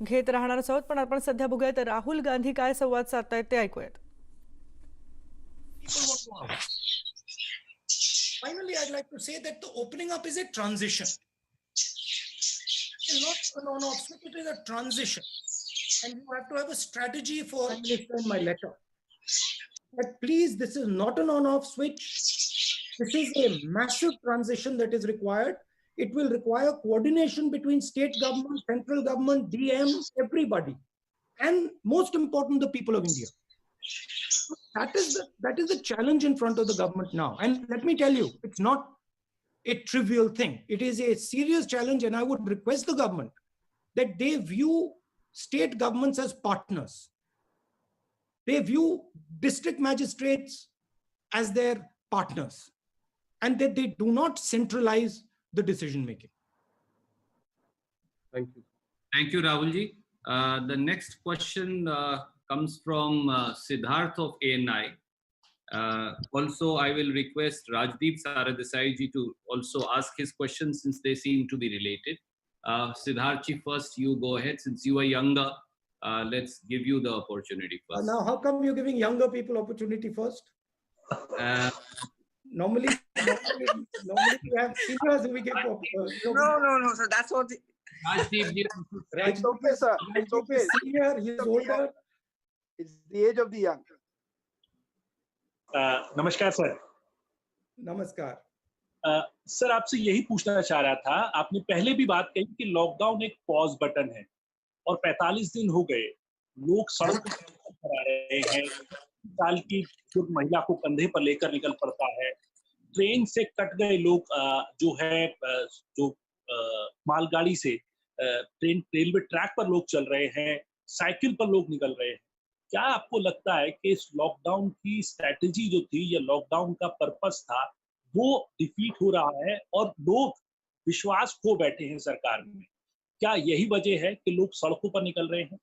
घेत राहणारच आहोत. पण आपण सध्या बघूयात राहुल गांधी काय संवाद साधतायत ते ऐकूयात. Finally, I'd like to say that the opening up is a transition. It's not an on-off switch, it is a transition. And you have to have a strategy for Minister in my letter. But please, this is not an on-off switch. This is a massive transition that is required. It will require coordination between state government, central government, DM, everybody. And most important, the people of India. That is the challenge in front of the government now. And let me tell you, it's not a trivial thing. It is a serious challenge, and I would request the government that they view state governments as partners. They view district magistrates as their partners, and that they do not centralize the decision making. Thank you. Thank you, Rahulji. The next question comes from Siddharth of ANI. Also, I will request Rajdeep Saradesai ji to also ask his questions since they seem to be related. Siddharth ji, first you go ahead since you are younger. Let's give you the opportunity first. Now, how come you're giving younger people opportunity first? Normally we have seniors who we give. No. So that's what. Rajdeep ji. It's okay, sir. It's okay. Senior, he's older. It's the age of the young. नमस्कार sir. नमस्कार. Sir आपसे यही पूछना चाह रहा था, आपने पहले भी बात कही कि लॉकडाउन एक पॉज बटन है और 45 दिन हो गए, लोग सड़क पर आ रहे हैं, साल की जो महिला को कंधे पर लेकर निकल पड़ता है, ट्रेन से कट गए लोग जो है जो मालगाड़ी से ट्रेन रेलवे ट्रैक पर लोग चल रहे हैं, साइकिल पर लोग निकल रहे हैं. क्या आपको लगता है कि इस लॉकडाउन की स्ट्रैटेजी जो थी या लॉकडाउन का पर्पस था वो डिफीट हो रहा है और लोग विश्वास खो बैठे हैं सरकार में? क्या यही वजह है कि लोग सड़कों पर निकल रहे हैं?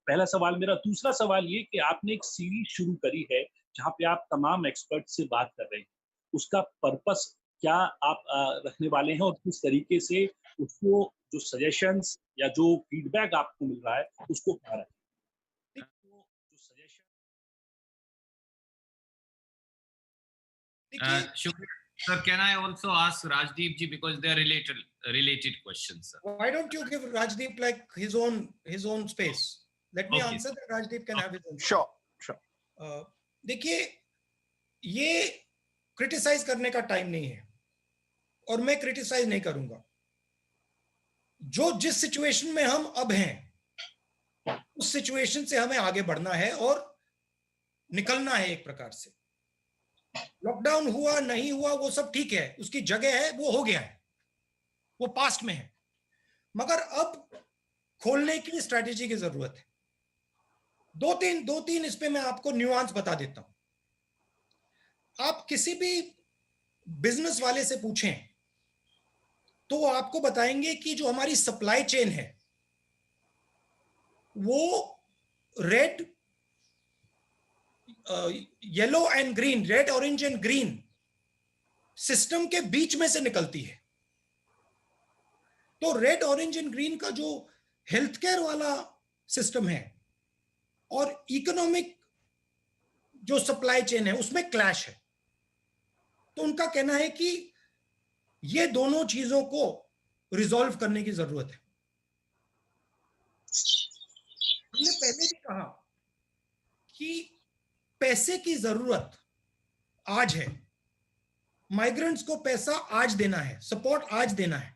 पहला सवाल मेरा. दूसरा सवाल ये कि आपने एक सीरीज शुरू करी है जहां पे आप तमाम एक्सपर्ट से बात कर रहे हैं, उसका पर्पस क्या आप रखने वाले हैं और किस तरीके से उसको जो सजेशंस या जो फीडबैक आपको मिल रहा है उसको क्या रखें? Sir, can I also ask Rajdeep ji because they are related questions, sir? Why don't you give Rajdeep like his own space? Let me answer that. Rajdeep can have his own. Sure. देखिए, ये criticise करने का time नहीं है और मैं criticise नहीं करूंगा. जो जिस सिचुएशन में हम अब हैं उस सिचुएशन से हमें आगे बढ़ना है और निकलना है एक प्रकार से. लॉकडाउन हुआ नहीं हुआ वो सब ठीक है, उसकी जगह है, वो हो गया है, वो पास्ट में है, मगर अब खोलने की स्ट्रैटेजी की जरूरत है. दो तीन इस पे मैं आपको न्यूआंस बता देता हूं. आप किसी भी बिजनेस वाले से पूछें तो वो आपको बताएंगे कि जो हमारी सप्लाई चेन है वो red yellow and green, red orange and green system के बीच में से निकलती है. तो रेड ऑरेंज एंड ग्रीन का जो हेल्थ केयर वाला सिस्टम है और इकोनॉमिक जो सप्लाई चेन है उसमें क्लैश है. तो उनका कहना है कि ये दोनों चीजों को रिजॉल्व करने की जरूरत है. हमने पहले भी कहा कि पैसे की जरूरत आज है, माइग्रेंट्स को पैसा आज देना है, सपोर्ट आज देना है,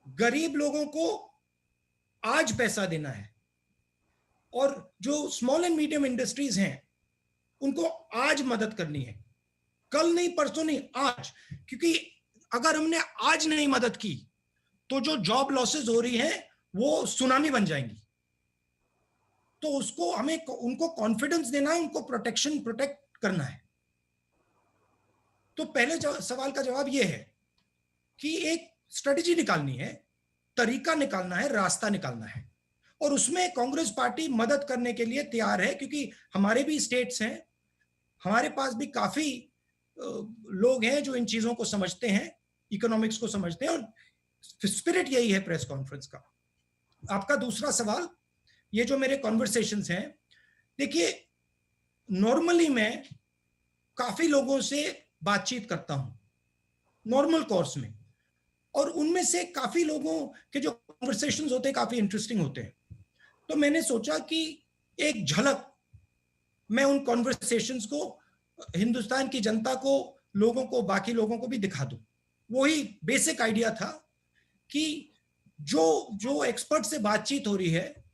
गरीब लोगों को आज पैसा देना है, और जो स्मॉल एंड मीडियम इंडस्ट्रीज हैं उनको आज मदद करनी है, कल नहीं, परसों नहीं, आज. क्योंकि अगर हमने आज नहीं मदद की तो जो जॉब लॉसेस हो रही हैं वो सुनामी बन जाएंगी. तो उसको हमें उनको कॉन्फिडेंस देना है, उनको प्रोटेक्ट करना है. तो पहले सवाल का जवाब ये है कि एक स्ट्रेटेजी निकालनी है, तरीका निकालना है, रास्ता निकालना है, और उसमें कांग्रेस पार्टी मदद करने के लिए तैयार है. क्योंकि हमारे भी स्टेट्स हैं, हमारे पास भी काफी लोग हैं जो इन चीजों को समझते हैं, इकोनॉमिक्स को समझते हैं, और स्पिरिट यही है प्रेस कॉन्फ्रेंस का आपका दूसरा सवाल, ये जो मेरे कॉन्वर्सेशंस हैं, देखिए नॉर्मली मैं काफी लोगों से बातचीत करता हूं नॉर्मल कोर्स में, और उनमें से काफी लोगों के जो कॉन्वर्सेशंस होते हैं काफी इंटरेस्टिंग होते हैं। तो मैंने सोचा कि एक झलक मैं उन कॉन्वर्सेशंस को हिंदुस्तान की जनता को, लोगों को, बाकी लोगों को भी दिखा दूं। वही बेसिक आइडिया था कि जो एक्सपर्ट से बातचीत हो रही है,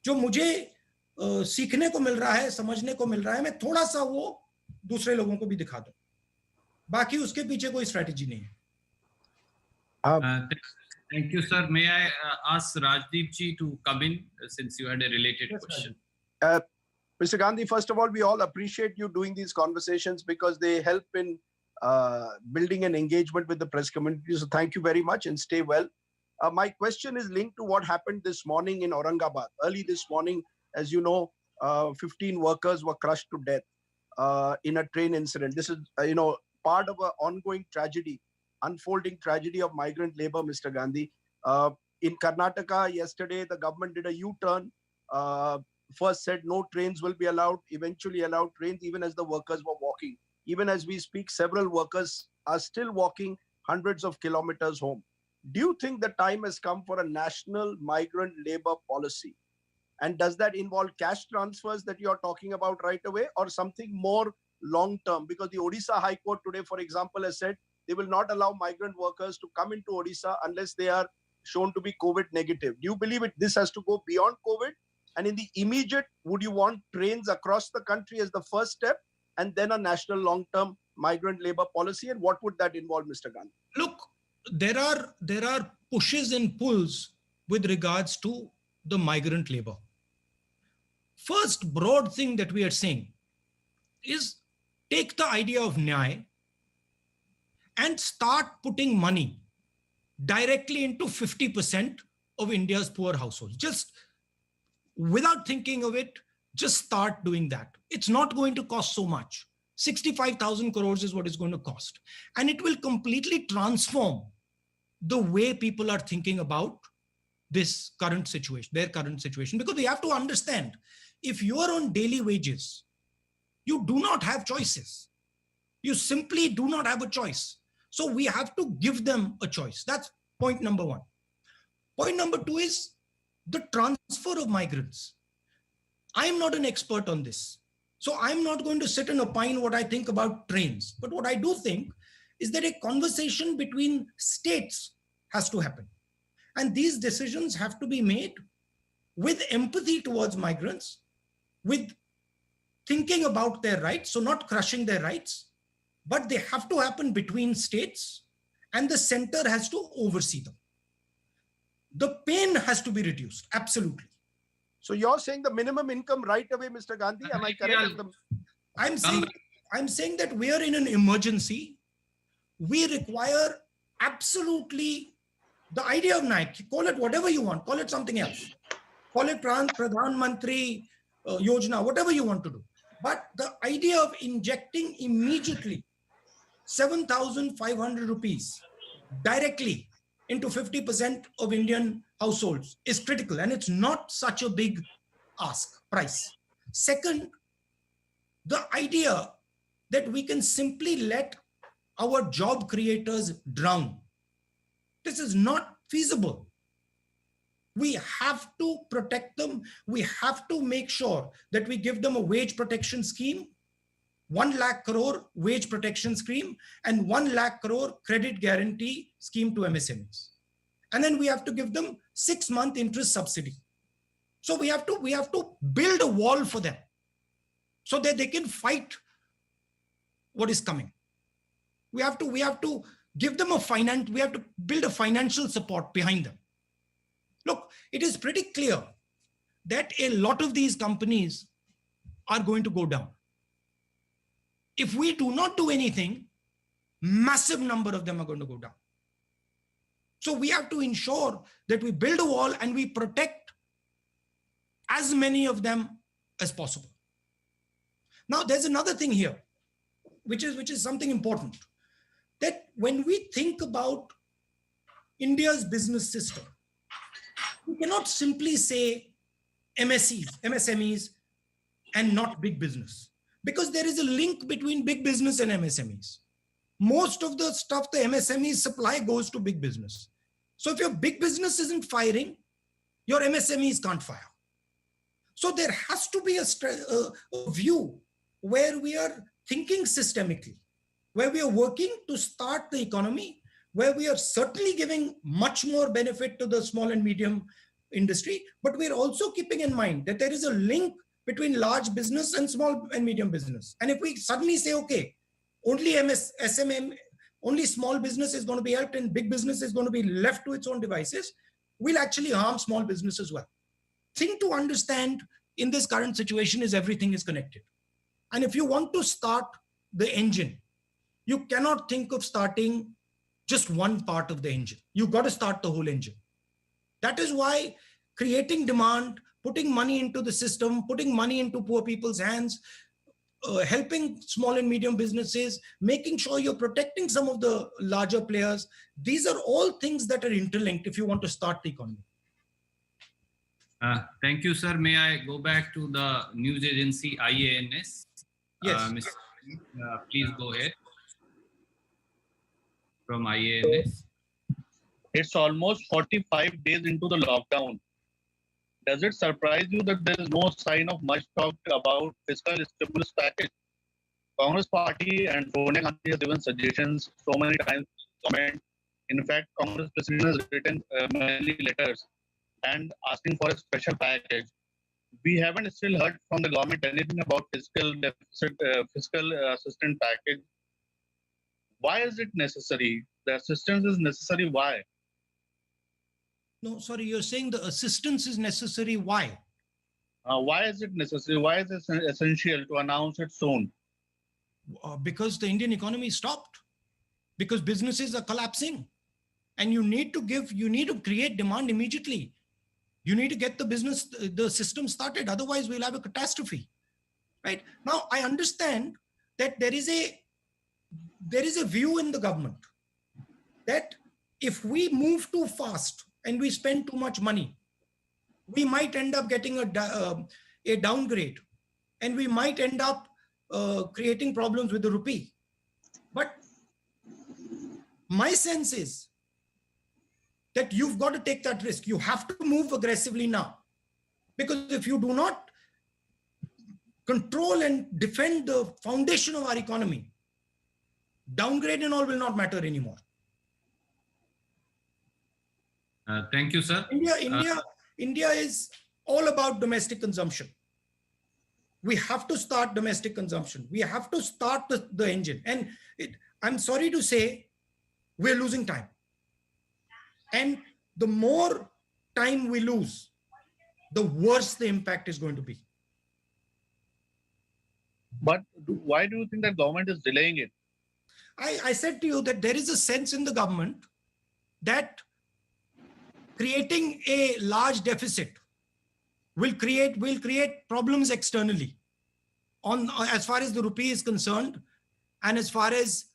जो मुझे सीखने को मिल रहा है, समझने को मिल रहा है, मैं थोड़ा सा वो दूसरे लोगों को भी दिखा दूं। बाकी उसके पीछे कोई स्ट्रेटजी नहीं है। Thank you, sir. May I ask Rajdeep ji to come in since you had a related Yes, question? Mr. Gandhi, first of all, we all appreciate you doing these conversations because they help in building an engagement with the press community. So thank you very much and stay well. My question is linked to what happened this morning in Aurangabad. Early this morning, as you know, 15 workers were crushed to death in a train incident. This is, part of an ongoing tragedy, unfolding tragedy of migrant labor, Mr. Gandhi. In Karnataka yesterday, the government did a U-turn. First said no trains will be allowed, eventually allowed trains even as the workers were walking. Even as we speak, several workers are still walking hundreds of kilometers home. Do you think the time has come for a national migrant labor policy? And does that involve cash transfers that you're talking about right away, or something more long-term? Because the Odisha High Court today, for example, has said they will not allow migrant workers to come into Odisha unless they are shown to be COVID negative. Do you believe this has to go beyond COVID? And in the immediate, would you want trains across the country as the first step, and then a national long-term migrant labor policy? And what would that involve, Mr. Gandhi? Look, there are pushes and pulls with regards to the migrant labor. First broad thing that we are saying is take the idea of Nyay and start putting money directly into 50% of India's poor households. Just without thinking of it, just start doing that. It's not going to cost so much. 65,000 crores is what it's going to cost. And it will completely transform the way people are thinking about this current situation, their current situation. Because we have to understand, if you are on daily wages, you do not have choices. You simply do not have a choice. So we have to give them a choice. That's point number one. Point number two is the transfer of migrants. I am not an expert on this. So I'm not going to sit and opine what I think about trains. But what I do think is that a conversation between states has to happen. And these decisions have to be made with empathy towards migrants, with thinking about their rights, so not crushing their rights, but they have to happen between states, and the center has to oversee them. The pain has to be reduced, absolutely. So you're saying the minimum income right away, Mr. Gandhi? Am I correct? I'm saying that we are in an emergency. We require absolutely the idea of Nike. Call it whatever you want. Call it something else. Call it Pradhan Mantri Yojana, whatever you want to do. But the idea of injecting immediately 7,500 rupees directly into 50% of Indian households is critical, and it's not such a big price. Second, the idea that we can simply let our job creators drown. This is not feasible. We have to protect them. We have to make sure that we give them a wage protection scheme, 1 lakh crore wage protection scheme, and 1 lakh crore credit guarantee scheme to MSMEs. And then we have to give them 6-month interest subsidy. So we have to build a wall for them so that they can fight what is coming. We have to give them we have to build a financial support behind them. Look, it is pretty clear that a lot of these companies are going to go down. If we do not do anything, massive number of them are going to go down. So we have to ensure that we build a wall and we protect as many of them as possible. Now, there's another thing here, which is something important, that when we think about India's business system, We cannot simply say MSMEs and not big business, because there is a link between big business and MSMEs. Most of the stuff the MSMEs supply goes to big business. So if your big business isn't firing, your MSMEs can't fire. So there has to be a view where we are thinking systemically, where we are working to start the economy, where we are certainly giving much more benefit to the small and medium industry, but we're also keeping in mind that there is a link between large business and small and medium business. And if we suddenly say, okay, only SMM, only small business is going to be helped and big business is going to be left to its own devices, we'll actually harm small business as well. Thing to understand in this current situation is everything is connected. And if you want to start the engine, you cannot think of starting just one part of the engine. You've got to start the whole engine. That is why creating demand, putting money into the system, putting money into poor people's hands, helping small and medium businesses, making sure you're protecting some of the larger players. These are all things that are interlinked if you want to start the economy. Thank you, sir. May I go back to the news agency IANS? Yes. Mr. Please go ahead. From IANS. It's almost 45 days into the lockdown. Does it surprise you that there is no sign of much talk about fiscal stimulus package? Congress party and Sonia Gandhi has given suggestions so many times to comment. In fact, Congress president has written many letters and asking for a special package. We haven't still heard from the government anything about fiscal deficit, fiscal assistance package. Why is it necessary? The assistance is necessary. Why? No, sorry, you're saying the assistance is necessary. Why? Why is it necessary? Why is it essential to announce it soon? Because the Indian economy stopped, because businesses are collapsing, and you need to create demand immediately. You need to get the system started. Otherwise, we'll have a catastrophe, right? Now, I understand that there is a view in the government that if we move too fast and we spend too much money, we might end up getting a downgrade, and we might end up creating problems with the rupee. But my sense is that you've got to take that risk. You have to move aggressively now, because if you do not control and defend the foundation of our economy, downgrade and all will not matter anymore. Thank you, sir. India is all about domestic consumption. We have to start domestic consumption. We have to start the engine. And I'm sorry to say, we're losing time. And the more time we lose, the worse the impact is going to be. But why do you think that government is delaying it? I said to you that there is a sense in the government that creating a large deficit will create problems externally on as far as the rupee is concerned, and as far as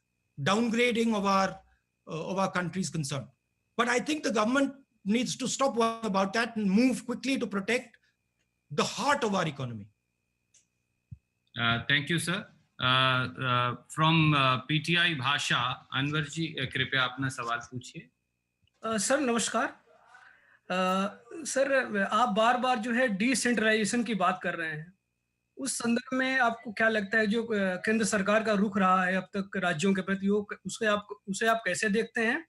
downgrading of our country is concerned. But I think the government needs to stop worrying about that and move quickly to protect the heart of our economy. Thank you, sir. From PTI भाषा, अनवर जी कृपया अपना सवाल पूछिए। Sir नमस्कार। Sir आप बार बार जो है decentralisation की बात कर रहे हैं, उस संदर्भ में आपको क्या लगता है जो केंद्र सरकार का रुख रहा है अब तक राज्यों के प्रति, उसे आप कैसे देखते हैं?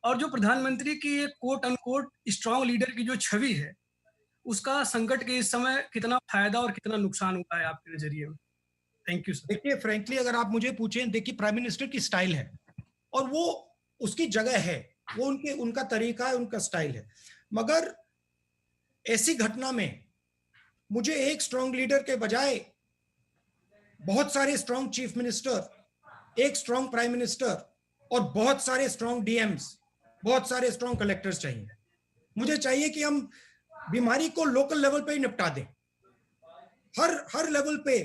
और जो प्रधानमंत्री की एक कोट अनकोट स्ट्रॉन्ग लीडर की जो छवि है, उसका संकट के इस समय कितना फायदा और कितना नुकसान हुआ है आपके नजरिए में? Thank you sir. देखिए, फ्रैंकली अगर आप मुझे पूछें, देखिए प्राइम मिनिस्टर की स्टाइल है और वो उसकी जगह है, वो उनका तरीका है, उनका स्टाइल है। मगर ऐसी घटना में मुझे एक स्ट्रॉन्ग लीडर के बजाय बहुत सारे स्ट्रॉन्ग चीफ मिनिस्टर, एक स्ट्रॉन्ग प्राइम मिनिस्टर और बहुत सारे स्ट्रॉन्ग डीएम्स, बहुत सारे स्ट्रॉन्ग कलेक्टर्स चाहिए। मुझे चाहिए कि हम बीमारी को लोकल लेवल पे ही निपटा दें। हर लेवल पे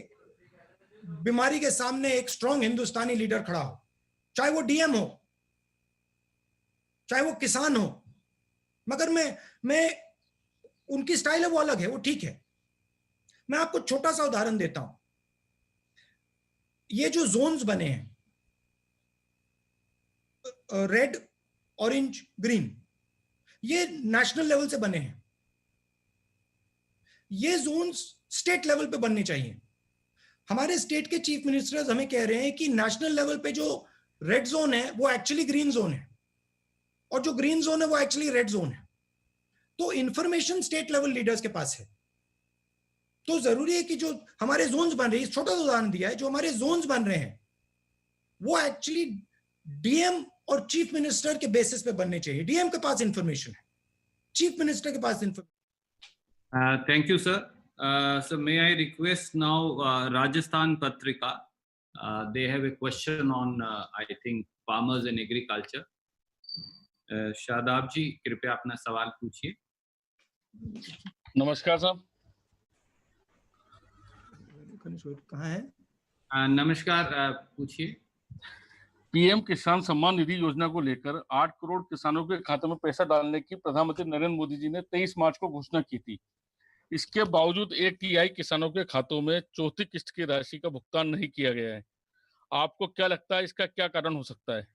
बीमारी के सामने एक स्ट्रॉन्ग हिंदुस्तानी लीडर खड़ा हो, चाहे वो डीएम हो, चाहे वो किसान हो। मगर मैं उनकी स्टाइल है वो अलग है, वो ठीक है। मैं आपको छोटा सा उदाहरण देता हूं। ये जो जोन्स बने हैं, रेड, ऑरेंज, ग्रीन, ये नेशनल लेवल से बने हैं। ये जोन्स स्टेट लेवल पे बनने चाहिए। हमारे स्टेट के चीफ मिनिस्टर्स हमें कह रहे हैं कि नेशनल लेवल पे जो रेड जोन है वो एक्चुअली ग्रीन जोन है, और जो ग्रीन जोन है वो एक्चुअली रेड जोन है। तो इंफॉर्मेशन स्टेट लेवल लीडर्स के पास है। तो जरूरी है कि जो हमारे जोन्स बन रहे हैं, छोटा सा उदाहरण दिया है, जो हमारे जोन्स बन रहे हैं वो एक्चुअली डीएम और चीफ मिनिस्टर के बेसिस पे बनने चाहिए। डीएम के पास इंफॉर्मेशन है, चीफ मिनिस्टर के पास information. Thank you, sir. So may I request now Rajasthan Patrika? They have a question on, I think, farmers and agriculture. Shadab ji, कृपया अपना सवाल पूछिए। नमस्कार साहब। कहाँ है? नमस्कार, पूछिए। पीएम किसान सम्मान निधि योजना को लेकर 8 करोड़ किसानों के खाते में पैसा डालने की प्रधानमंत्री नरेंद्र मोदी जी ने 23 मार्च को घोषणा की थी। इसके बावजूद एक तिहाई किसानों के खातों में चौथी किस्त की राशि का भुगतान नहीं किया गया है। आपको क्या लगता है इसका क्या कारण हो सकता है?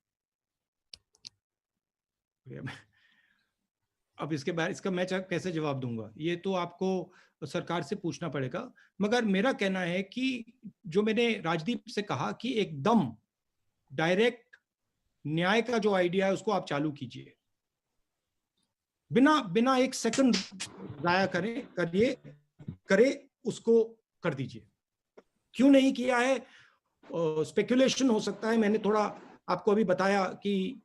अब इसका मैं कैसे जवाब दूंगा, ये तो आपको सरकार से पूछना पड़ेगा। मगर मेरा कहना है कि जो मैंने राजदीप से कहा कि एकदम डायरेक्ट न्याय का जो आइडिया है उसको आप चालू कीजिए, बिना एक सेकंड जाया करे उसको कर दीजिए। क्यों नहीं किया है? स्पेकुलेशन हो सकता है। मैंने थोड़ा आपको अभी बताया कि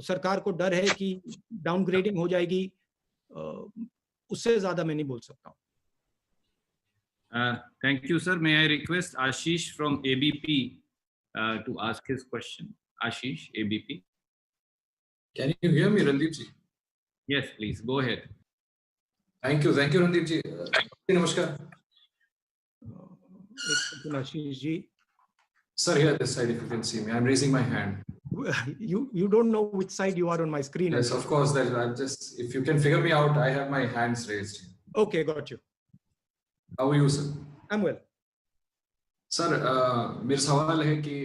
सरकार को डर है कि डाउनग्रेडिंग हो जाएगी, उससे ज्यादा मैं नहीं बोल सकता हूँ। Thank you, sir. May I request Ashish from ABP to ask his question? Ashish, ABP. Can you hear me, Randeep ji? Yes, please go ahead. Thank you, Randeep ji. Namaskar. Ashish ji. Sir, here this side, if you can see me, I'm raising my hand. You don't know which side you are on my screen. Yes, of course. That I'm just, if you can figure me out, I have my hands raised. Okay, got you. How are you, sir? I'm well. Sir, मेरा सवाल है कि